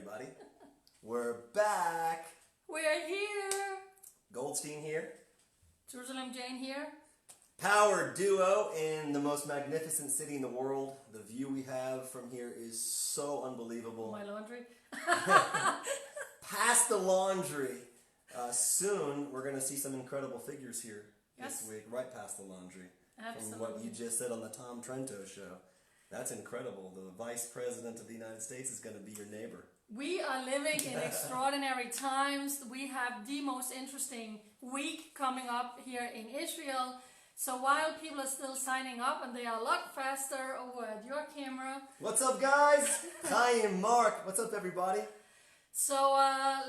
everybody. We're back. We're here. Goldstein here. Jerusalem Jane here. Power duo in the most magnificent city in the world. The view we have from here is so unbelievable. My laundry. Past the laundry. Soon we're going to see some incredible figures here this week, right past the laundry. Absolutely. From what you just said on the Tom Trento show. That's incredible. The Vice President of the United States is going to be your neighbor. We are living in extraordinary times. We have the most interesting week coming up here in Israel. So while people are still signing up, and they are a lot faster over at your camera. What's up, guys? Hi, I'm Mark. What's up, everybody? So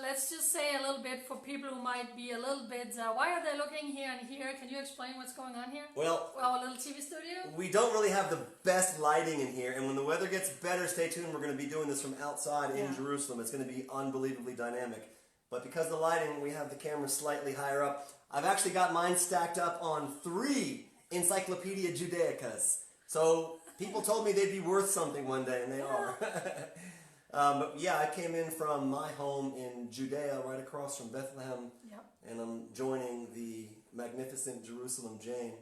let's just say a little bit for people who might be a little bit, why are they looking here and here? Can you explain what's going on here? Well, our little TV studio? We don't really have the best lighting in here, and when the weather gets better, stay tuned. We're going to be doing this from outside in Jerusalem. It's going to be unbelievably dynamic. But because of the lighting, we have the camera slightly higher up. I've actually got mine stacked up on 3 Encyclopedia Judaicas. So people told me they'd be worth something one day, and they are. But yeah, I came in from my home in Judea, right across from Bethlehem, and I'm joining the magnificent Jerusalem Jane.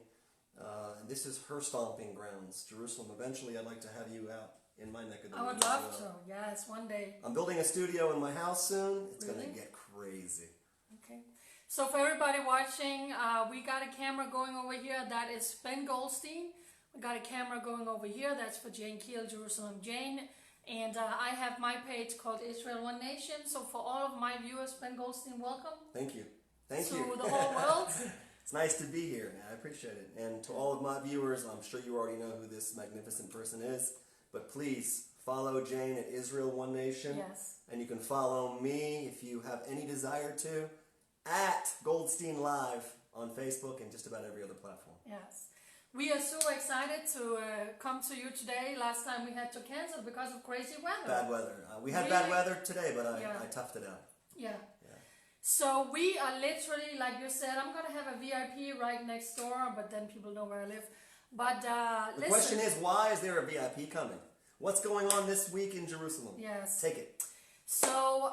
And this is her stomping grounds, Jerusalem. Eventually, I'd like to have you out in my neck of the woods. I would love to, yes, one day. I'm building a studio in my house soon. It's going to get crazy. Okay. So for everybody watching, we got a camera going over here. That is Ben Goldstein. We got a camera going over here. That's for Jane Keel, Jerusalem Jane. And I have my page called Israel One Nation. So for all of my viewers, Ben Goldstein, welcome. Thank you. Thank you. To the whole world. It's nice to be here. I appreciate it. And to all of my viewers, I'm sure you already know who this magnificent person is. But please follow Jane at Israel One Nation. Yes. And you can follow me if you have any desire to at Goldstein Live on Facebook and just about every other platform. Yes. We are so excited to come to you today. Last time we had to cancel because of crazy weather. Bad weather. We had bad weather today, but I toughed it out. Yeah. So we are literally, like you said, I'm going to have a VIP right next door, but then people know where I live. But the question is, why is there a VIP coming? What's going on this week in Jerusalem? Yes. Take it. So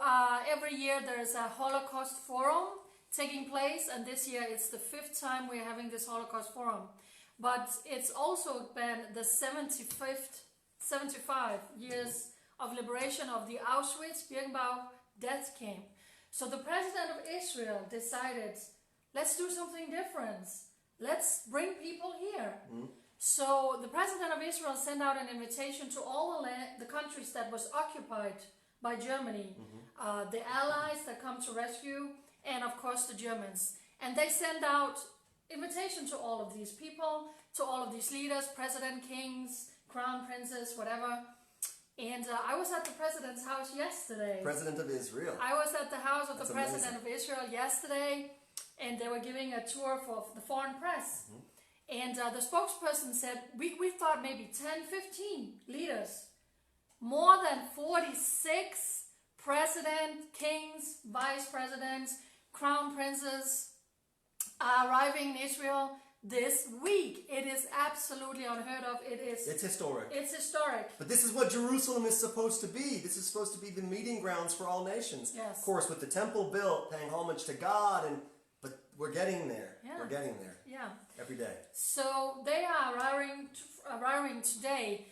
every year there's a Holocaust Forum taking place, and this year it's the 5th time we're having this Holocaust Forum. But it's also been the 75 years of liberation of the Auschwitz-Birkenau death camp. So the president of Israel decided, let's do something different. Let's bring people here. So the president of Israel sent out an invitation to all the countries that was occupied by Germany, the allies that come to rescue, and of course the Germans. And they send out invitation to all of these people, to all of these leaders, president, kings, crown princes, whatever. And I was at the president's house yesterday. President of Israel. I was at the house of That's the president of Israel yesterday, and they were giving a tour for the foreign press. And the spokesperson said, we thought maybe 10, 15 leaders. More than 46 president, kings, vice presidents, crown princes are arriving in Israel this week. It is absolutely unheard of. It's historic. It's historic. But this is what Jerusalem is supposed to be. This is supposed to be the meeting grounds for all nations. Yes. Of course, with the temple built, paying homage to God, but we're getting there. Yeah. We're getting there. Yeah. Every day. So they are arriving today.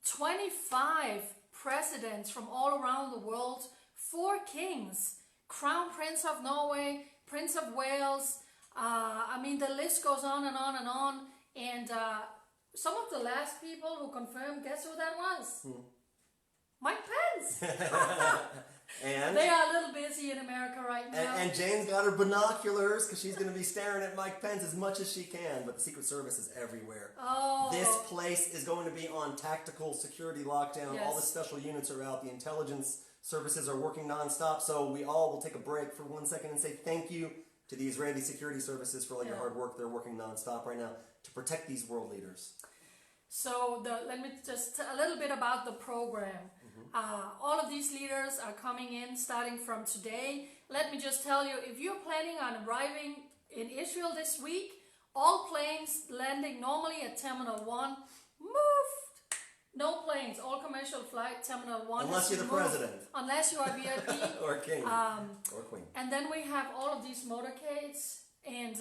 25 presidents from all around the world, 4 kings, Crown Prince of Norway, Prince of Wales. I mean, the list goes on and on and on. And some of the last people who confirmed, guess who that was? Mike Pence. And they are a little busy in America right now. And Jane's got her binoculars because she's going to be staring at Mike Pence as much as she can. But the Secret Service is everywhere. Oh. This place is going to be on tactical security lockdown. Yes. All the special units are out. The intelligence services are working nonstop. So we all will take a break for 1 second and say thank you to the Israeli security services for all your hard work. They're working nonstop right now to protect these world leaders. So let me just a little bit about the program. All of these leaders are coming in starting from today. Let me just tell you, if you're planning on arriving in Israel this week, all planes landing normally at Terminal 1 moved No planes, all commercial flight, Terminal 1. Unless you're the moved. president. Unless you are VIP. Or king. Or queen. And then we have all of these motorcades. And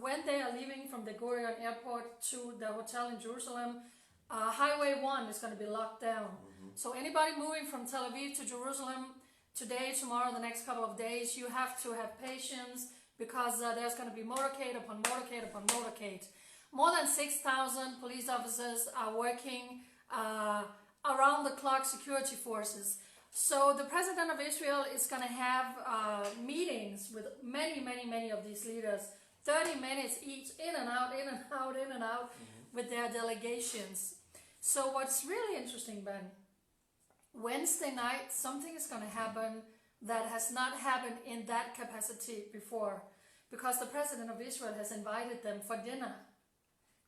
when they are leaving from the Gurion airport to the hotel in Jerusalem, Highway 1 is going to be locked down. So anybody moving from Tel Aviv to Jerusalem today, tomorrow, the next couple of days, you have to have patience because there's going to be motorcade upon motorcade upon motorcade. More than 6,000 police officers are working around the clock security forces. So the president of Israel is going to have meetings with many of these leaders, 30 minutes each, in and out, in and out, in and out, with their delegations. So what's really interesting, Ben, Wednesday night, something is going to happen that has not happened in that capacity before, because the president of Israel has invited them for dinner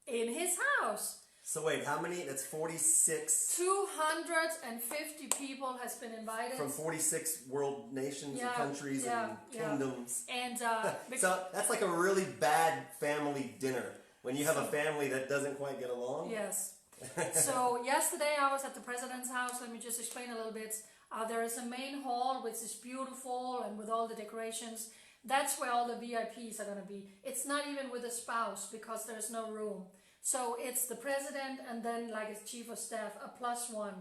in his house. So wait, how many? That's 46... 250 people has been invited. From 46 world nations and countries and kingdoms. And so that's like a really bad family dinner. When you have a family that doesn't quite get along. Yes. So yesterday I was at the president's house. Let me just explain a little bit. There is a main hall which is beautiful and with all the decorations. That's where all the VIPs are going to be. It's not even with a spouse because there's no room. So it's the president and then like his chief of staff, a +1.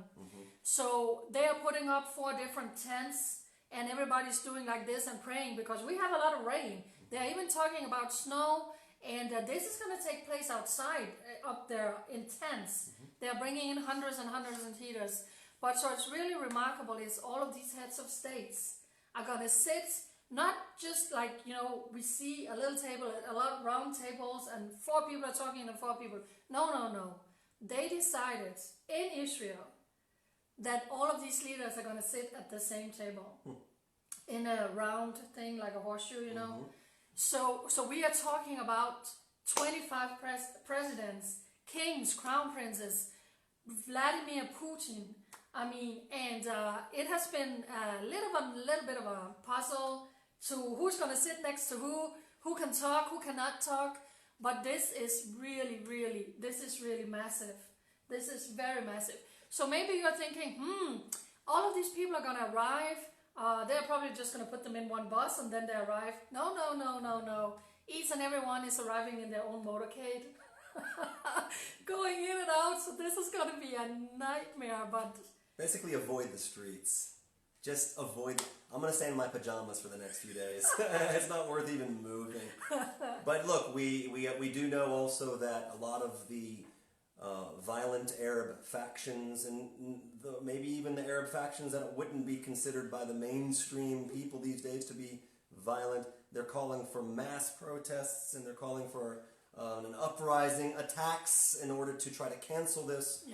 So they are putting up 4 different tents and everybody's doing like this and praying because we have a lot of rain. They're even talking about snow, and this is going to take place outside up there in tents. They're bringing in hundreds and hundreds of heaters. But so it's really remarkable is all of these heads of states are going to sit. Not just like, we see a little table, a lot of round tables and 4 people are talking and 4 people. No. They decided in Israel that all of these leaders are going to sit at the same table in a round thing like a horseshoe, So we are talking about 25 presidents, kings, crown princes, Vladimir Putin. I mean, and it has been a little bit of a puzzle to who's going to sit next to who can talk, who cannot talk. But this is really massive. This is very massive. So maybe you're thinking, all of these people are going to arrive. They're probably just going to put them in one bus and then they arrive. No. Each and every one is arriving in their own motorcade. Going in and out. So this is going to be a nightmare, but... Basically avoid the streets. Just avoid... I'm going to stay in my pajamas for the next few days. It's not worth even moving. But look, we do know also that a lot of the violent Arab factions and maybe even the Arab factions that wouldn't be considered by the mainstream people these days to be violent, they're calling for mass protests and they're calling for an uprising, attacks in order to try to cancel this.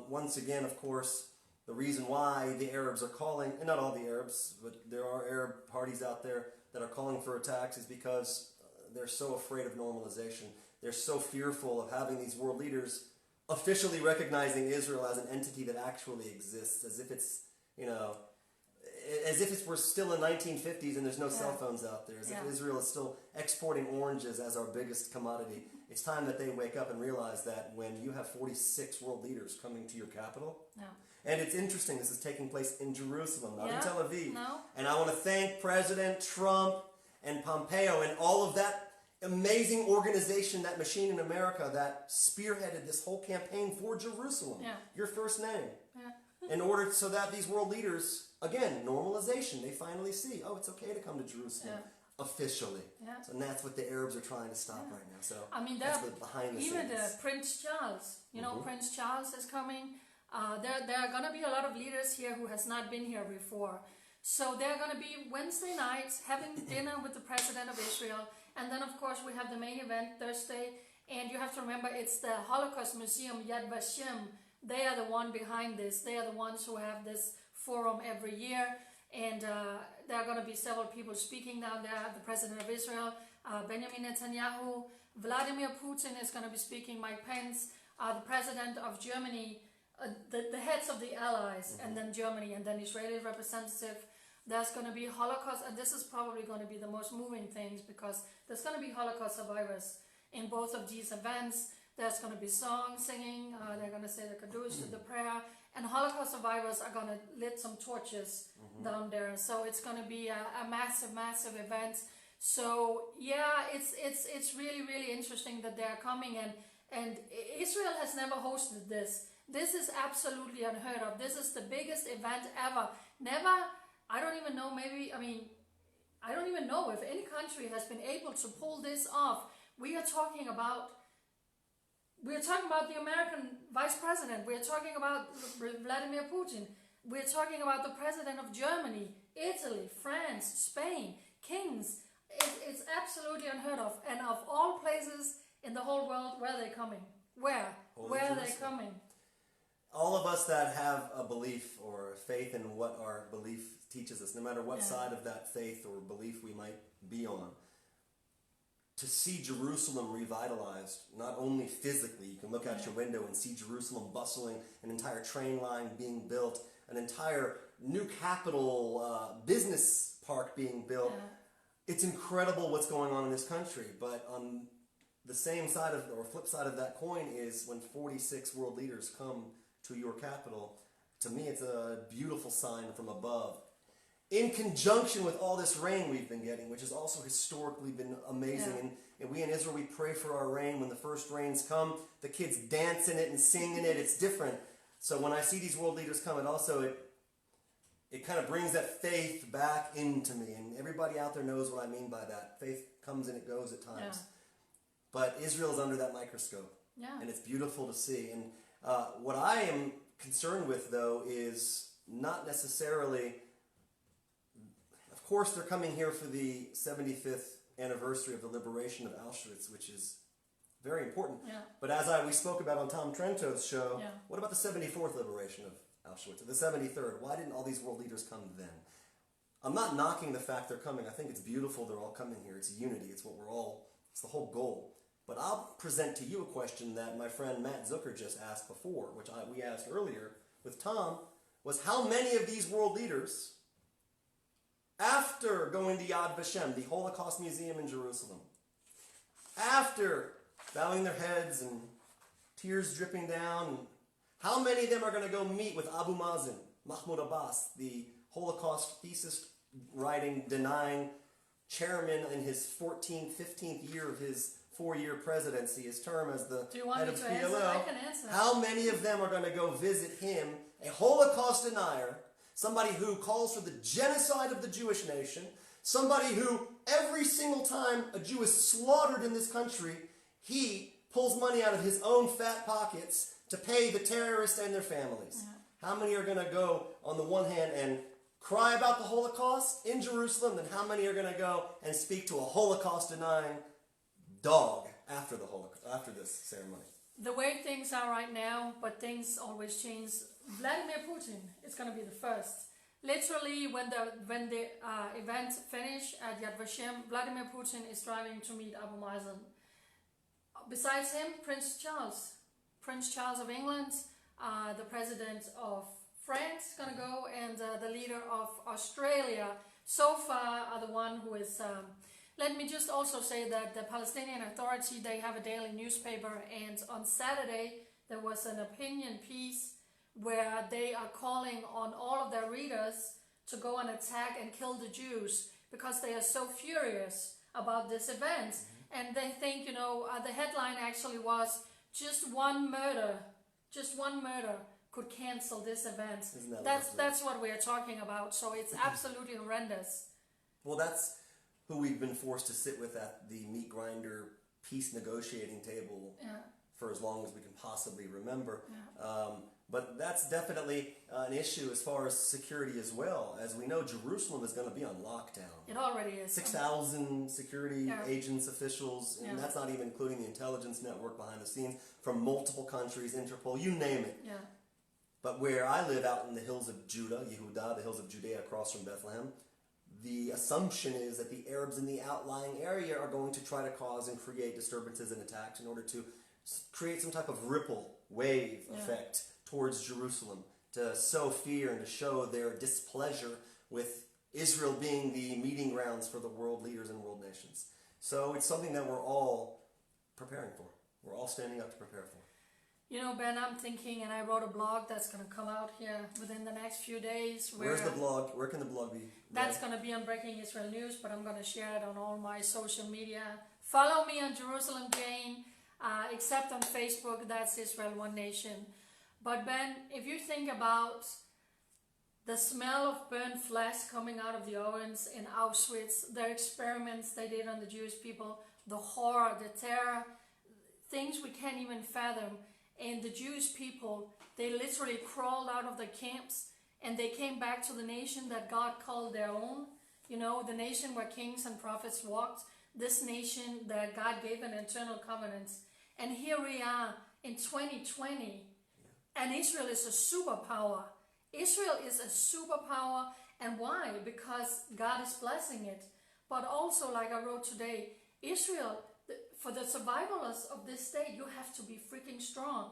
Once again, of course, the reason why the Arabs are calling, and not all the Arabs, but there are Arab parties out there that are calling for attacks, is because they're so afraid of normalization. They're so fearful of having these world leaders officially recognizing Israel as an entity that actually exists, as if it's, we're still in 1950s and there's no cell phones out there, as if Israel is still exporting oranges as our biggest commodity. It's time that they wake up and realize that when you have 46 world leaders coming to your capital, and it's interesting, this is taking place in Jerusalem, not in Tel Aviv. And I want to thank President Trump and Pompeo and all of that amazing organization, that machine in America that spearheaded this whole campaign for Jerusalem, your first name, in order so that these world leaders, again, normalization, they finally see, it's okay to come to Jerusalem officially. So, and that's what the Arabs are trying to stop right now. So I mean, that's behind the scenes. Even Prince Charles, Prince Charles is coming. There are going to be a lot of leaders here who has not been here before. So they're going to be Wednesday nights having dinner with the president of Israel. And then, of course, we have the main event Thursday. And you have to remember, it's the Holocaust Museum, Yad Vashem. They are the one behind this. They are the ones who have this forum every year. And there are going to be several people speaking down there. The president of Israel, Benjamin Netanyahu. Vladimir Putin is going to be speaking. Mike Pence, the president of Germany. The heads of the allies, and then Germany, and then Israeli representative. There's going to be Holocaust, and this is probably going to be the most moving things because there's going to be Holocaust survivors in both of these events. There's going to be song singing. They're going to say the Kaddish, the prayer, and Holocaust survivors are going to lit some torches down there. So it's going to be a massive, massive event. So yeah, it's really, really interesting that they're coming, and Israel has never hosted this. This is absolutely unheard of. This is the biggest event ever. Never, I don't even know, I don't even know if any country has been able to pull this off. We are talking about the American vice president. We're talking about Vladimir Putin. We're talking about the president of Germany, Italy, France, Spain, kings. It's absolutely unheard of. And of all places in the whole world, where are they coming? Where are they coming? All of us that have a belief or faith in what our belief teaches us, no matter what side of that faith or belief we might be on, to see Jerusalem revitalized, not only physically, you can look out your window and see Jerusalem bustling, an entire train line being built, an entire new capital business park being built. It's incredible what's going on in this country, but on the same side of, or flip side of that coin is when 46 world leaders come to your capital. To me, it's a beautiful sign from above. In conjunction with all this rain we've been getting, which has also historically been amazing. And we in Israel, we pray for our rain. When the first rains come, the kids dance in it and sing in it. It's different. So when I see these world leaders come, it kind of brings that faith back into me. And everybody out there knows what I mean by that. Faith comes and it goes at times. But Israel's under that microscope. And it's beautiful to see. And what I am concerned with, though, is not necessarily... Of course, they're coming here for the 75th anniversary of the liberation of Auschwitz, which is very important. But as we spoke about on Tom Trento's show, what about the 74th liberation of Auschwitz, or the 73rd? Why didn't all these world leaders come then? I'm not knocking the fact they're coming. I think it's beautiful they're all coming here. It's unity. It's the whole goal. But I'll present to you a question that my friend Matt Zucker just asked before, which we asked earlier with Tom, was how many of these world leaders, after going to Yad Vashem, the Holocaust Museum in Jerusalem, after bowing their heads and tears dripping down, how many of them are going to go meet with Abu Mazen, Mahmoud Abbas, the Holocaust thesis writing, denying chairman in his 14th, 15th year of his 4-year presidency, his term as the head of PLO? I can answer. How many of them are going to go visit him, a Holocaust denier, somebody who calls for the genocide of the Jewish nation, somebody who every single time a Jew is slaughtered in this country, he pulls money out of his own fat pockets to pay the terrorists and their families? How many are going to go, on the one hand, and cry about the Holocaust in Jerusalem, then how many are going to go and speak to a Holocaust-denying dog after this ceremony? The way things are right now, but things always change. Vladimir Putin is going to be the first. Literally, when the event finish at Yad Vashem, Vladimir Putin is driving to meet Abu Mazen. Besides him, Prince Charles of England, the president of France is going to go, and the leader of Australia so far are the one who is... Let me just also say that the Palestinian Authority, they have a daily newspaper, and on Saturday there was an opinion piece where they are calling on all of their readers to go and attack and kill the Jews because they are so furious about this event. And they think, the headline actually was, just one murder could cancel this event. That's what we are talking about. So it's absolutely horrendous. Well, that's who we've been forced to sit with at the meat grinder peace negotiating table for as long as we can possibly remember. But that's definitely an issue as far as security as well. As we know, Jerusalem is going to be on lockdown. It already is. 6,000 security agents, officials, and that's not even including the intelligence network behind the scenes from multiple countries, Interpol, you name it. But where I live out in the hills of Judah, Yehuda, the hills of Judea across from Bethlehem, the assumption is that the Arabs in the outlying area are going to try to cause and create disturbances and attacks in order to create some type of ripple wave effect towards Jerusalem, to sow fear and to show their displeasure with Israel being the meeting grounds for the world leaders and world nations. So it's something that we're all preparing for. we're all standing up to prepare for. You know, Ben, I'm thinking, and I wrote a blog that's going to come out here within the next few days. Where's the blog? Where can the blog be? That's going to be on Breaking Israel News, but I'm going to share it on all my social media. Follow me on Jerusalem Gain, except on Facebook, that's Israel One Nation. But Ben, if you think about the smell of burnt flesh coming out of the ovens in Auschwitz, their experiments they did on the Jewish people, the horror, the terror, things we can't even fathom. And the Jewish people, they literally crawled out of the camps and they came back to the nation that God called their own. You know, the nation where kings and prophets walked, this nation that God gave an eternal covenant. And here we are in 2020, and Israel is a superpower. Israel is a superpower, and why? Because God is blessing it. But also, like I wrote today, Israel, for the survivors of this day, you have to be freaking strong.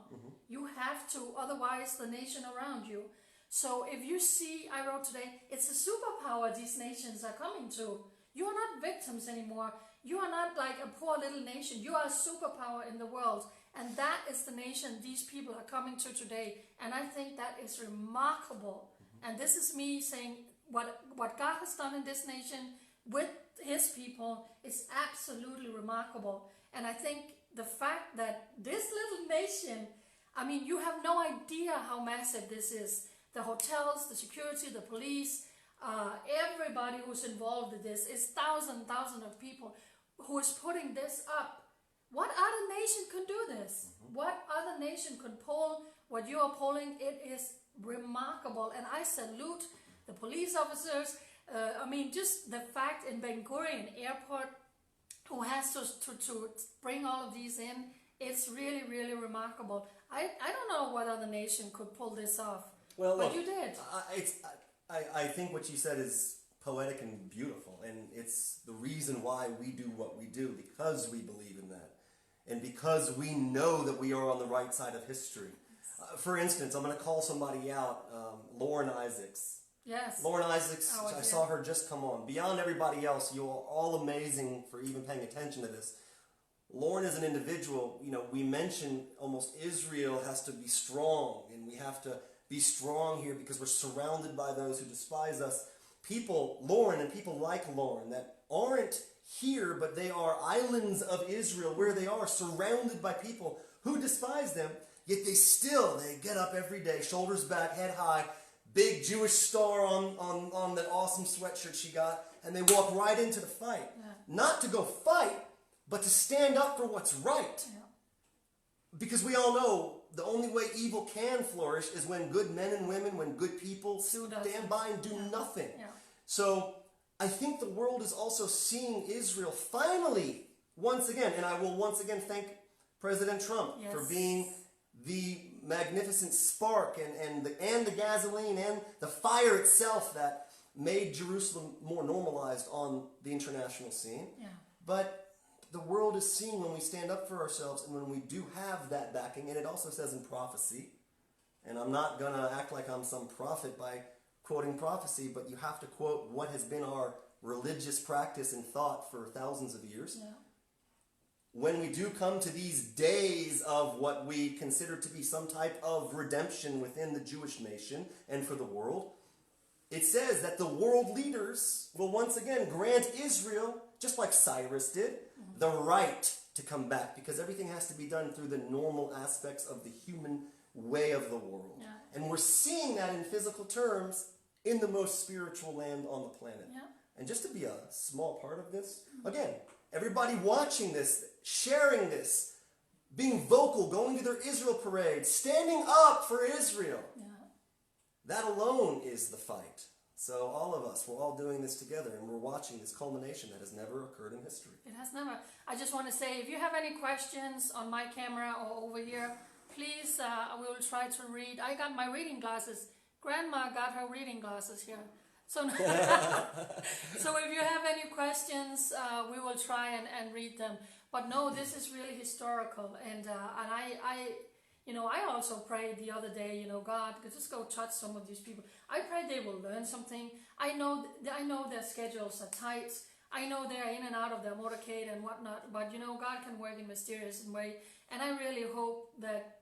You have to, otherwise the nation around you. So if you see, I wrote today, it's a superpower these nations are coming to. You are not victims anymore. You are not like a poor little nation. You are a superpower in the world. And that is the nation these people are coming to today. And I think that is remarkable. And this is me saying what God has done in this nation with his people is absolutely remarkable. And I think the fact that this little nation, I mean, you have no idea how massive this is. The hotels, the security, the police, everybody who's involved in this is thousands of people who is putting this up. What other nation could do this? What other nation could poll what you are polling? It is remarkable, and I salute the police officers. I mean, just the fact in Ben Gurion Airport, who has to bring all of these in, it's really, really remarkable. I don't know what other nation could pull this off, well, but look, you did. I think what you said is poetic and beautiful, and it's the reason why we do what we do, because we believe in that, and because we know that we are on the right side of history. For instance, I'm going to call somebody out, Lauren Isaacs. Yes. Lauren Isaacs, I saw her just come on. Beyond everybody else, you are all amazing for even paying attention to this. Lauren is an individual, you know, we mentioned almost Israel has to be strong, and we have to be strong here because we're surrounded by those who despise us. People, Lauren and people like Lauren, that aren't here, but they are islands of Israel where they are surrounded by people who despise them, yet they get up every day, shoulders back, head high, big Jewish star on that awesome sweatshirt she got, and they walk right into the fight. Yeah. Not to go fight, but to stand up for what's right. Yeah. Because we all know the only way evil can flourish is when good men and women, when good people stand by and do nothing. Yeah. So I think the world is also seeing Israel finally, once again, and I will once again thank President Trump for being the magnificent spark and the gasoline and the fire itself that made Jerusalem more normalized on the international scene. Yeah. But the world is seeing when we stand up for ourselves and when we do have that backing, and it also says in prophecy, and I'm not going to act like I'm some prophet by quoting prophecy, but you have to quote what has been our religious practice and thought for thousands of years. Yeah. When we do come to these days of what we consider to be some type of redemption within the Jewish nation and for the world, it says that the world leaders will once again grant Israel, just like Cyrus did, the right to come back, because everything has to be done through the normal aspects of the human way of the world. Yeah. And we're seeing that in physical terms in the most spiritual land on the planet. Yeah. And just to be a small part of this, again, everybody watching this, sharing this, being vocal, going to their Israel parade, standing up for Israel. Yeah. That alone is the fight. So all of us, we're all doing this together, and we're watching this culmination that has never occurred in history. It has never. I just want to say, if you have any questions on my camera or over here, please, we will try to read. I got my reading glasses. Grandma got her reading glasses here. So, so if you have any questions, we will try and read them. But no, this is really historical, and I also prayed the other day, God, just go touch some of these people. I pray they will learn something. I know their schedules are tight. I know they're in and out of their motorcade and whatnot, but God can work in mysterious way, and I really hope that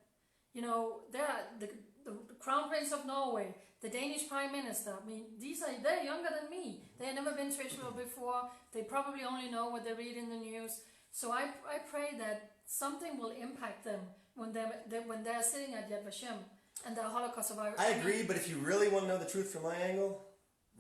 they're the Crown Prince of Norway, the Danish Prime Minister. I mean, they're younger than me. They've never been to Israel before. They probably only know what they read in the news. So I pray that something will impact them when they're sitting at Yad Vashem and the Holocaust survivors. I agree, but if you really want to know the truth from my angle,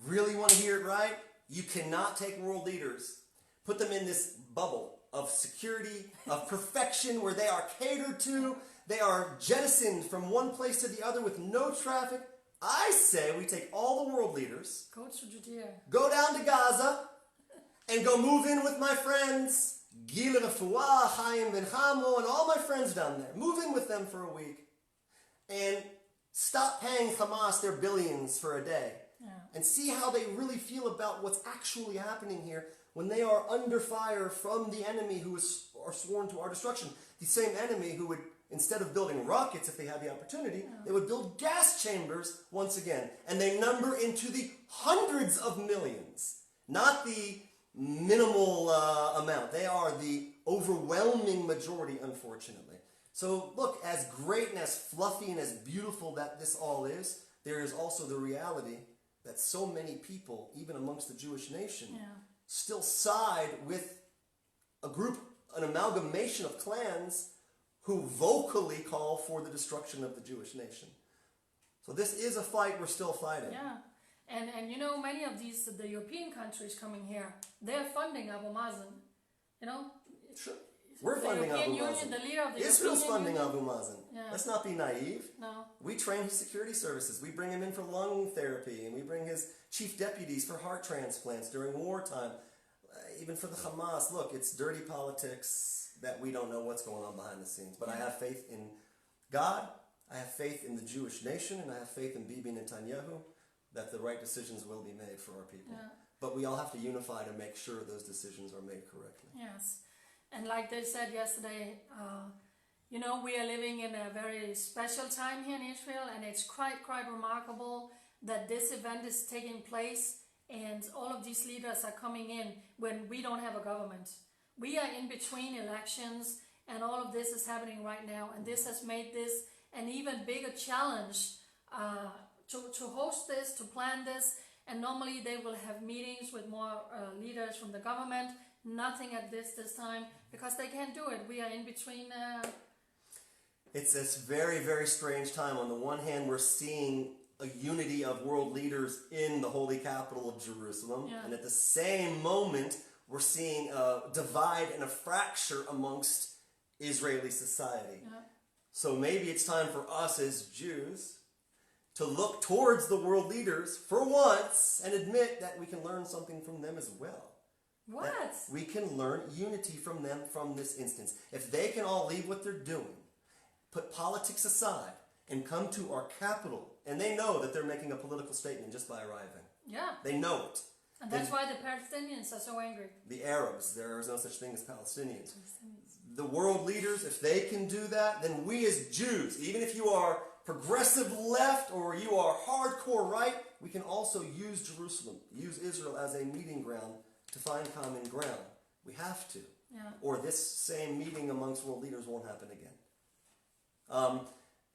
really want to hear it right, you cannot take world leaders, put them in this bubble of security, of perfection, where they are catered to, they are jettisoned from one place to the other with no traffic. I say we take all the world leaders, go to Judea, go down to Gaza, and go move in with my friends, Gila Refuah, Chaim Ben Chamo, and all my friends down there. Move in with them for a week, and stop paying Hamas their billions for a day. Yeah. And see how they really feel about what's actually happening here when they are under fire from the enemy who are sworn to our destruction. The same enemy who would, instead of building rockets if they had the opportunity, they would build gas chambers once again. And they number into the hundreds of millions, not the minimal amount. They are the overwhelming majority, unfortunately. So look, as great and as fluffy and as beautiful that this all is, there is also the reality that so many people, even amongst the Jewish nation, still side with a group, an amalgamation of clans who vocally call for the destruction of the Jewish nation. So this is a fight we're still fighting. Yeah. And many of the European countries coming here, they're funding Abu Mazen. Sure. We're funding Abu Mazen. The leader of the Israel's European funding Union. Abu Mazen. Yeah. Let's not be naive. No. We train his security services. We bring him in for lung therapy, and we bring his chief deputies for heart transplants during wartime. Even for the Hamas, look, it's dirty politics that we don't know what's going on behind the scenes. But I have faith in God, I have faith in the Jewish nation, and I have faith in Bibi Netanyahu that the right decisions will be made for our people. Yeah. But we all have to unify to make sure those decisions are made correctly. Yes. And like they said yesterday, we are living in a very special time here in Israel, and it's quite remarkable that this event is taking place and all of these leaders are coming in when we don't have a government. We are in between elections, and all of this is happening right now, and this has made this an even bigger challenge to host this, to plan this. And normally they will have meetings with more leaders from the government. Nothing at this time, because they can't do it. We are in between. It's this very, very strange time. On the one hand, we're seeing a unity of world leaders in the holy capital of Jerusalem. And at the same moment, we're seeing a divide and a fracture amongst Israeli society. So maybe it's time for us as Jews to look towards the world leaders for once and admit that we can learn something from them as well. What? That we can learn unity from them from this instance. If they can all leave what they're doing, put politics aside, and come to our capital, and they know that they're making a political statement just by arriving. Yeah. They know it. And that's why the Palestinians are so angry. The Arabs, there is no such thing as Palestinians. The world leaders, if they can do that, then we as Jews, even if you are progressive left or you are hardcore right, we can also use Jerusalem, use Israel as a meeting ground to find common ground. We have to. Yeah. Or this same meeting amongst world leaders won't happen again.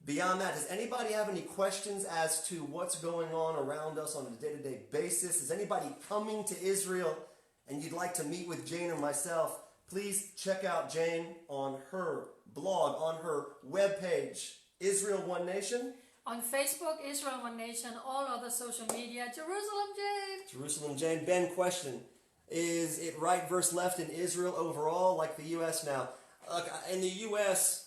Beyond that, does anybody have any questions as to what's going on around us on a day-to-day basis? Is anybody coming to Israel and you'd like to meet with Jane or myself? Please check out Jane on her blog, on her webpage, Israel One Nation. On Facebook, Israel One Nation, all other social media, Jerusalem Jane. Jerusalem Jane. Ben, question. Is it right versus left in Israel overall, like the U.S. now? In the U.S.,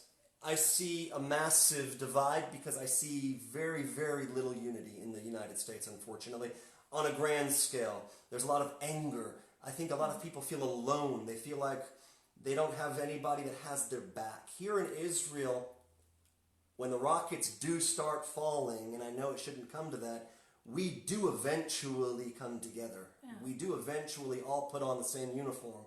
I see a massive divide because I see very, very little unity in the United States, unfortunately, on a grand scale. There's a lot of anger. I think a lot of people feel alone. They feel like they don't have anybody that has their back. Here in Israel, when the rockets do start falling, and I know it shouldn't come to that, we do eventually come together. Yeah. We do eventually all put on the same uniform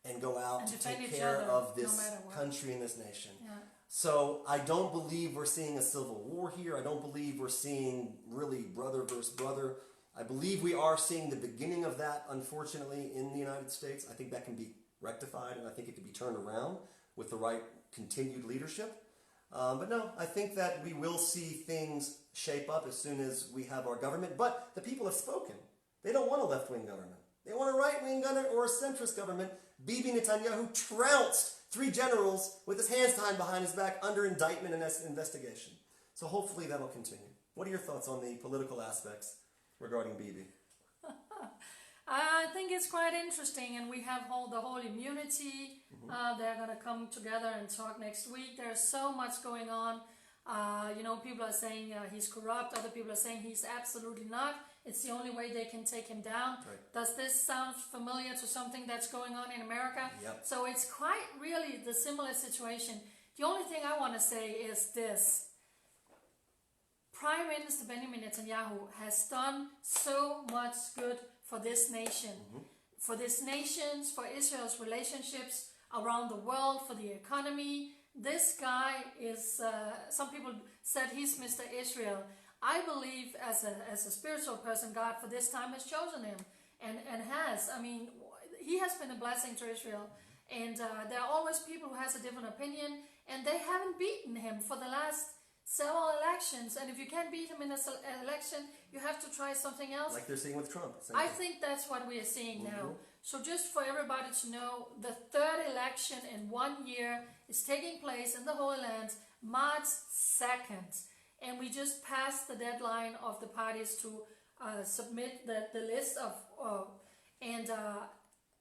and go out to take care of this country and this nation. Yeah. So I don't believe we're seeing a civil war here. I don't believe we're seeing really brother versus brother. I believe we are seeing the beginning of that, unfortunately, in the United States. I think that can be rectified, and I think it can be turned around with the right continued leadership. But no, I think that we will see things shape up as soon as we have our government. But the people have spoken. They don't want a left-wing government. They want a right-wing government or a centrist government. Bibi Netanyahu trounced 3 generals with his hands tied behind his back under indictment and investigation. So hopefully that'll continue. What are your thoughts on the political aspects regarding Bibi? I think it's quite interesting, and we have the whole immunity. They're going to come together and talk next week. There's so much going on. People are saying he's corrupt. Other people are saying he's absolutely not. It's the only way they can take him down. Right. Does this sound familiar to something that's going on in America? Yep. So it's quite really the similar situation. The only thing I want to say is this. Prime Minister Benjamin Netanyahu has done so much good for this nation, for this nations, for Israel's relationships around the world, for the economy. This guy is, some people said he's Mr. Israel. I believe as a spiritual person, God for this time has chosen him and has. I mean, he has been a blessing to Israel. And there are always people who has a different opinion, and they haven't beaten him for the last several elections. And if you can't beat him in an election, you have to try something else. Like they're seeing with Trump. I think that's what we are seeing now. So just for everybody to know, the 3rd election in 1 year is taking place in the Holy Land, March 2nd. And we just passed the deadline of the parties to submit the list of,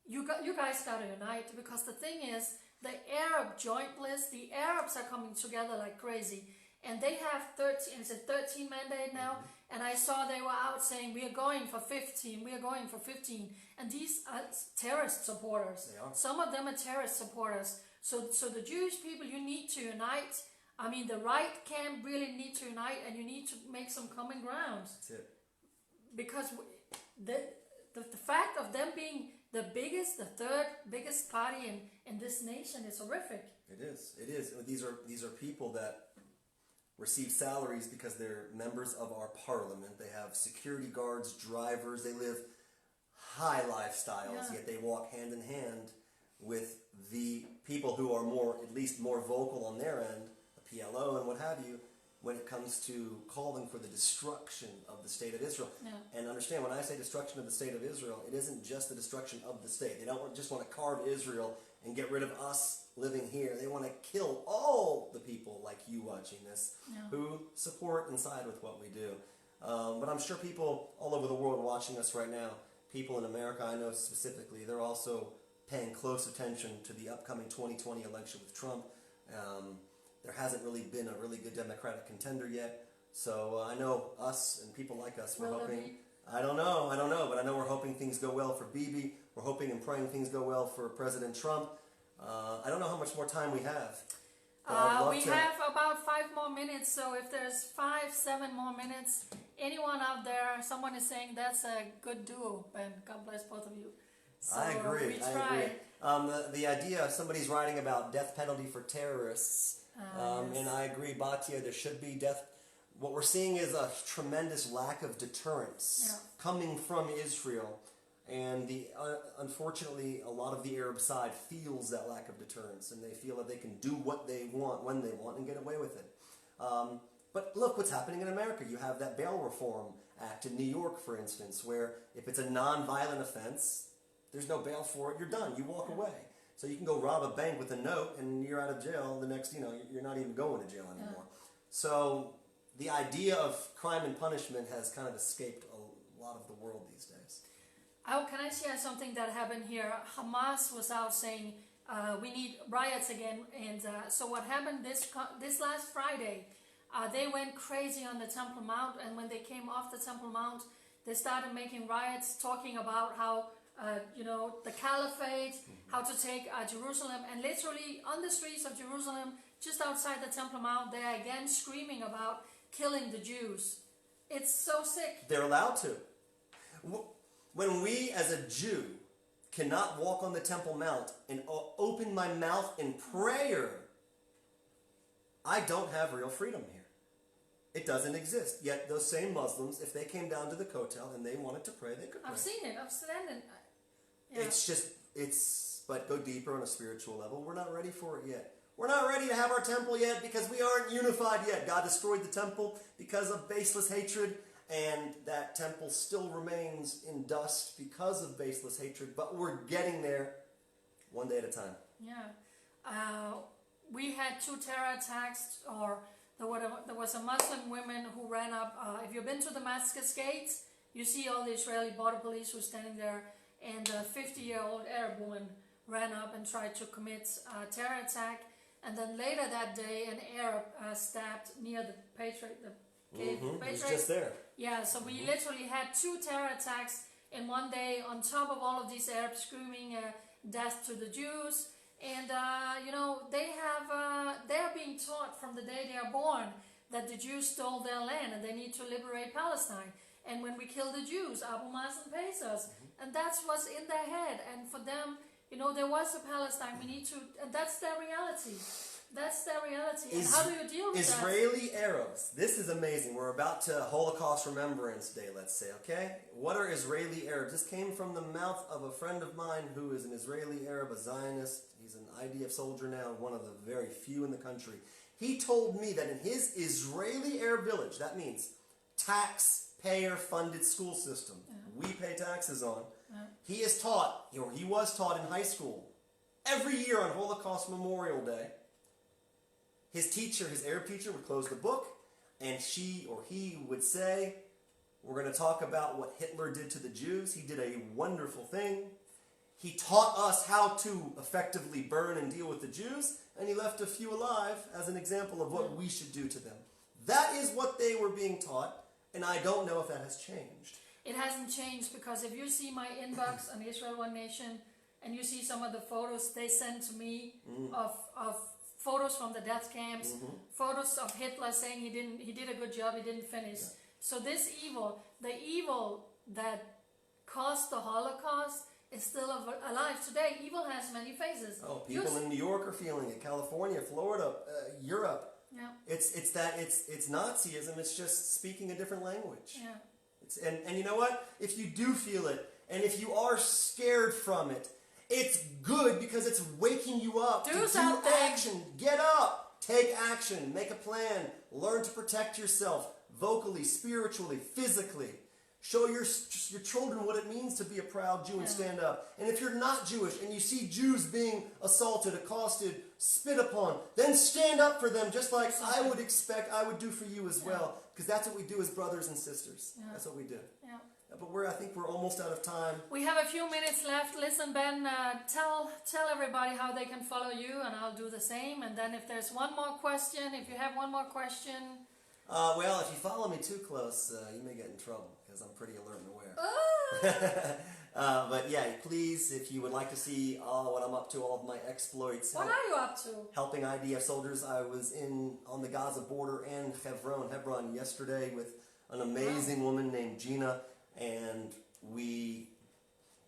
you guys got to unite, because the thing is, the Arab joint list, the Arabs are coming together like crazy. And they have 13, it's a 13 mandate now, and I saw they were out saying, we are going for 15, we are going for 15. And these are terrorist supporters. They are. Some of them are terrorist supporters. So the Jewish people, you need to unite. I mean, the right camp really need to unite, and you need to make some common ground. That's it. Because the fact of them being the biggest, the 3rd biggest party in this nation is horrific. It is. It is. These are people that receive salaries because they're members of our parliament. They have security guards, drivers. They live high lifestyles, yet they walk hand in hand with the people who are at least more vocal on their end, the PLO and what have you, when it comes to calling for the destruction of the state of Israel. Yeah. And understand, when I say destruction of the state of Israel, it isn't just the destruction of the state. They don't just want to carve Israel and get rid of us living here. They want to kill all the people like you watching this who support and side with what we do. But I'm sure people all over the world watching us right now, people in America I know specifically, they're also paying close attention to the upcoming 2020 election with Trump. There hasn't really been a really good Democratic contender yet. So I know us and people like us, we're hoping... I don't know, but I know we're hoping things go well for Bibi. We're hoping and praying things go well for President Trump. I don't know how much more time we have. We have about 5 more minutes, so if there's 5-7 more minutes, anyone out there, someone is saying that's a good duo, Ben. God bless both of you. So I agree. I agree. The idea, somebody's writing about death penalty for terrorists, yes. And I agree, Batia, there should be death. What we're seeing is a tremendous lack of deterrence coming from Israel. And unfortunately, a lot of the Arab side feels that lack of deterrence, and they feel that they can do what they want, when they want, and get away with it. But look what's happening in America. You have that Bail Reform Act in New York, for instance, where if it's a non-violent offense, there's no bail for it, you're done, you walk away. So you can go rob a bank with a note, and you're out of jail the next, you're not even going to jail anymore. So the idea of crime and punishment has kind of escaped a lot of the world these days. Oh, can I share something that happened here? Hamas was out saying we need riots again, and so what happened this last Friday? They went crazy on the Temple Mount, and when they came off the Temple Mount, they started making riots, talking about how the caliphate, how to take Jerusalem, and literally on the streets of Jerusalem, just outside the Temple Mount, they are again screaming about killing the Jews. It's so sick. They're allowed to. When we as a Jew cannot walk on the Temple Mount and open my mouth in prayer, I don't have real freedom here. It doesn't exist. Yet those same Muslims, if they came down to the Kotel and they wanted to pray, they could pray. I've seen it. I've standing. Yeah. It's just, but go deeper on a spiritual level. We're not ready for it yet. We're not ready to have our temple yet because we aren't unified yet. God destroyed the temple because of baseless hatred, and that temple still remains in dust because of baseless hatred, but we're getting there one day at a time. Yeah. We had 2 terror attacks, or there was a Muslim woman who ran up. If you've been to Damascus gates, you see all the Israeli border police who are standing there, and a 50-year-old Arab woman ran up and tried to commit a terror attack. And then later that day, an Arab stabbed near the Patriot, the cave. It was just there. Yeah, so we literally had 2 terror attacks in one day, on top of all of these Arabs screaming death to the Jews. And you know, they are being taught from the day they are born that the Jews stole their land and they need to liberate Palestine. And when we kill the Jews, Abu Mazen pays us. And that's what's in their head. And for them, you know, there was a Palestine. We need to, and that's their reality. That's their reality. And how do you deal with Israeli Arabs. This is amazing. We're about to Holocaust Remembrance Day, let's say, okay? What are Israeli Arabs? This came from the mouth of a friend of mine who is an Israeli Arab, a Zionist. He's an IDF soldier now, one of the very few in the country. He told me that in his Israeli Arab village, that means taxpayer-funded school system, we pay taxes on, he is taught, or he was taught in high school, every year on Holocaust Memorial Day, his teacher, his Arab teacher, would close the book, and she or he would say, we're going to talk about what Hitler did to the Jews. He did a wonderful thing. He taught us how to effectively burn and deal with the Jews, and he left a few alive as an example of what we should do to them. That is what they were being taught, and I don't know if that has changed. It hasn't changed, because if you see my inbox on Israel One Nation, and you see some of the photos they send to me of photos from the death camps, photos of Hitler saying he did a good job, he didn't finish. Yeah. So this evil, the evil that caused the Holocaust, is still alive today. Evil has many faces. Oh, people in New York are feeling it. California, Florida, Europe. Yeah. It's Nazism. It's just speaking a different language. Yeah. And you know what? If you do feel it, and if you are scared from it, it's good because it's waking you up to do action. Get up. Take action. Make a plan. Learn to protect yourself vocally, spiritually, physically. Show your children what it means to be a proud Jew and stand up. And if you're not Jewish and you see Jews being assaulted, accosted, spit upon, then stand up for them just like I would expect I would do for you as well. Because that's what we do as brothers and sisters. Yeah. That's what we do. Yeah. But I think we're almost out of time. We have a few minutes left. Listen, Ben, tell everybody how they can follow you, and I'll do the same. And then if there's one more question, if you have one more question. Well, if you follow me too close, you may get in trouble, because I'm pretty alert and aware. But yeah, please, if you would like to see what I'm up to, all of my exploits. What are you up to? Helping IDF soldiers. I was on the Gaza border and Hebron yesterday with an amazing woman named Gina. And we,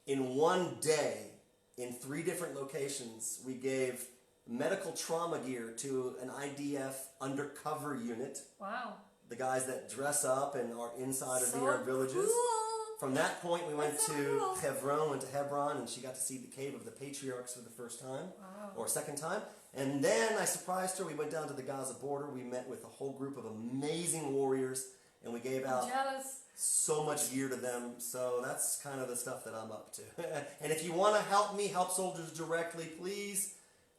in one day, in 3 different locations, we gave medical trauma gear to an IDF undercover unit. Wow. The guys that dress up and are inside of the Arab villages. Cool. From that point, we went to Hebron, and she got to see the cave of the patriarchs for the first time, or second time. And then I surprised her. We went down to the Gaza border. We met with a whole group of amazing warriors, and we gave out so much gear to them. So that's kind of the stuff that I'm up to. And if you want to help me help soldiers directly, please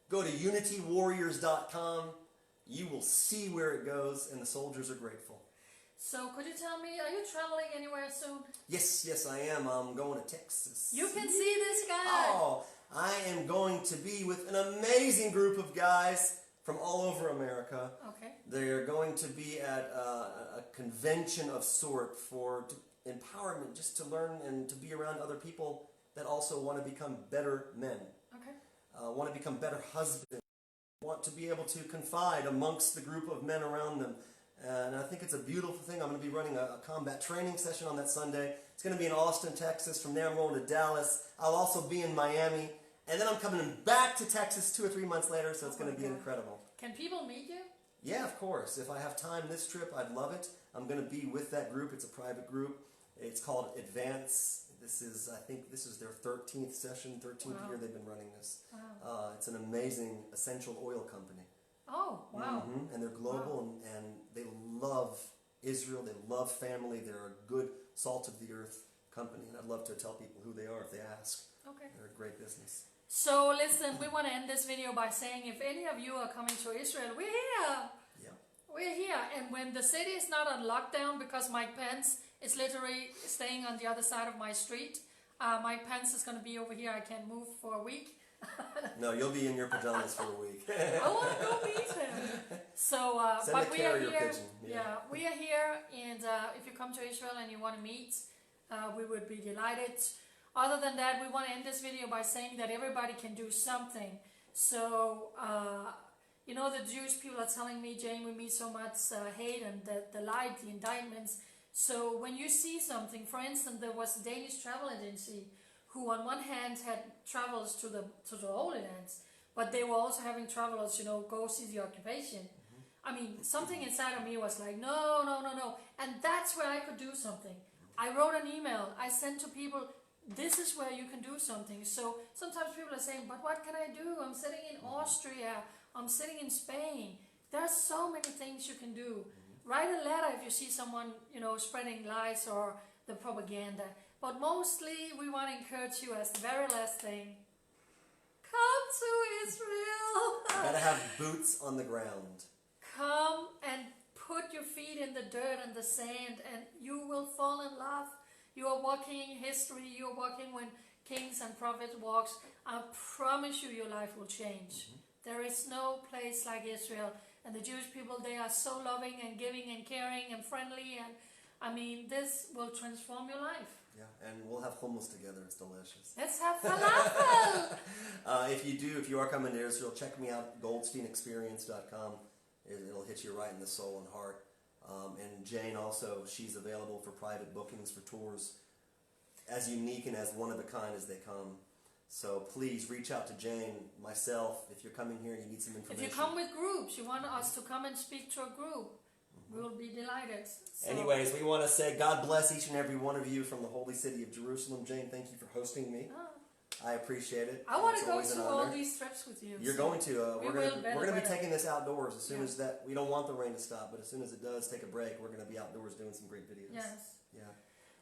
go to unitywarriors.com. You will see where it goes, and the soldiers are grateful. So could you tell me, are you traveling anywhere soon? Yes, I am. I'm going to Texas. You can see this guy. Oh, I am going to be with an amazing group of guys from all over America. Okay. They're going to be at a convention of sort for empowerment, just to learn and to be around other people that also want to become better men. Okay. Want to become better husbands. Want to be able to confide amongst the group of men around them. And I think it's a beautiful thing. I'm going to be running a combat training session on that Sunday. It's going to be in Austin, Texas. From there I'm going to Dallas. I'll also be in Miami. And then I'm coming back to Texas 2 or 3 months later, so it's going to be incredible. Can people meet you? Yeah, of course. If I have time this trip, I'd love it. I'm going to be with that group. It's a private group. It's called Advance. I think this is their 13th session, 13th year they've been running this. Wow. It's an amazing essential oil company. Oh, wow. And they're global, and they love Israel. They love family. They're a good salt of the earth company, and I'd love to tell people who they are if they ask. Okay. They're a great business. So listen, we want to end this video by saying if any of you are coming to Israel, we're here. Yeah. We're here. And when the city is not on lockdown because Mike Pence is literally staying on the other side of my street, Mike Pence is going to be over here. I can't move for a week. No, you'll be in your pajamas for a week. I want to go meet him. So, Send but a we are carrier here. pigeon. Yeah, we are here. And if you come to Israel and you want to meet, we would be delighted. Other than that, we want to end this video by saying that everybody can do something. So, you know, the Jewish people are telling me, Jane, we meet so much hate and the light, the indictments. So when you see something, for instance, there was a Danish travel agency who on one hand had travels to the Holy Lands, but they were also having travelers, you know, go see the occupation. I mean, something inside of me was like, no. And that's where I could do something. I wrote an email. I sent to people, this is where you can do something. So sometimes people are saying, but what can I do? I'm sitting in Austria. I'm sitting in Spain. There are so many things you can do. Write a letter if you see someone, you know, spreading lies or the propaganda. But mostly we want to encourage you as the very last thing. Come to Israel. You gotta have boots on the ground. Come and put your feet in the dirt and the sand and you will fall in love. You are walking in history. You are walking when kings and prophets walks. I promise you your life will change. There is no place like Israel. And the Jewish people, they are so loving and giving and caring and friendly. And I mean, this will transform your life. Yeah, and we'll have hummus together. It's delicious. Let's have falafel. If you are coming to Israel, check me out, goldsteinexperience.com. It'll hit you right in the soul and heart. And Jane also, she's available for private bookings for tours as unique and as one of a kind as they come. So please reach out to Jane, myself. If you're coming here and you need some information. If you come with groups, you want us to come and speak to a group, we will be delighted. So. Anyways, we want to say God bless each and every one of you from the holy city of Jerusalem. Jane, thank you for hosting me. I appreciate it. I want to go through all these trips with you. You're going to. We're going to be taking this outdoors as soon Yes. as that. We don't want the rain to stop, but as soon as it does, take a break. We're going to be outdoors doing some great videos. Yes. Yeah.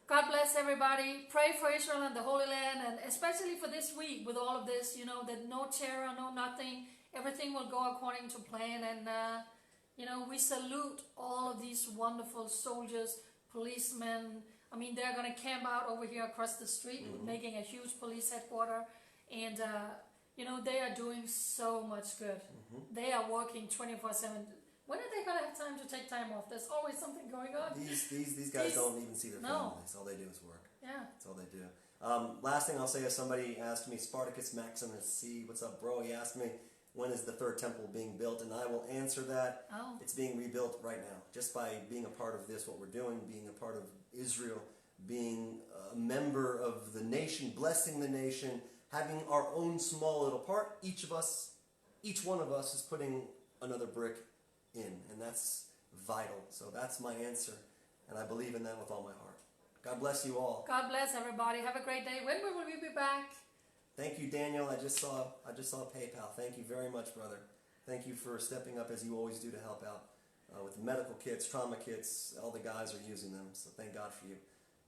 God bless everybody. Pray for Israel and the Holy Land, and especially for this week with all of this, you know, that no terror, no nothing. Everything will go according to plan, and, you know, we salute all of these wonderful soldiers, policemen. I mean, they're going to camp out over here across the street, making a huge police headquarters, and, you know, they are doing so much good. They are working 24/7. When are they going to have time to take time off? There's always something going on. These guys don't even see their families. All they do is work. Yeah. That's all they do. Last thing I'll say is somebody asked me, Spartacus Maximus C, what's up, bro? He asked me, when is the third temple being built? And I will answer that. Oh. It's being rebuilt right now. Just by being a part of this, what we're doing, being a part of Israel, being a member of the nation, blessing the nation, having our own small little part. Each one of us is putting another brick in, and that's vital. So that's my answer, and I believe in that with all my heart. God bless you all. God bless everybody. Have a great day. When will we be back? Thank you, Daniel. I just saw PayPal. Thank you very much, brother. Thank you for stepping up as you always do to help out with the medical kits, trauma kits. All the guys are using them, so thank God for you.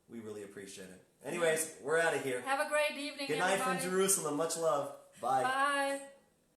We really appreciate it. Anyways, we're out of here. Have a great evening, Good night everybody. from Jerusalem. Much love. Bye. Bye.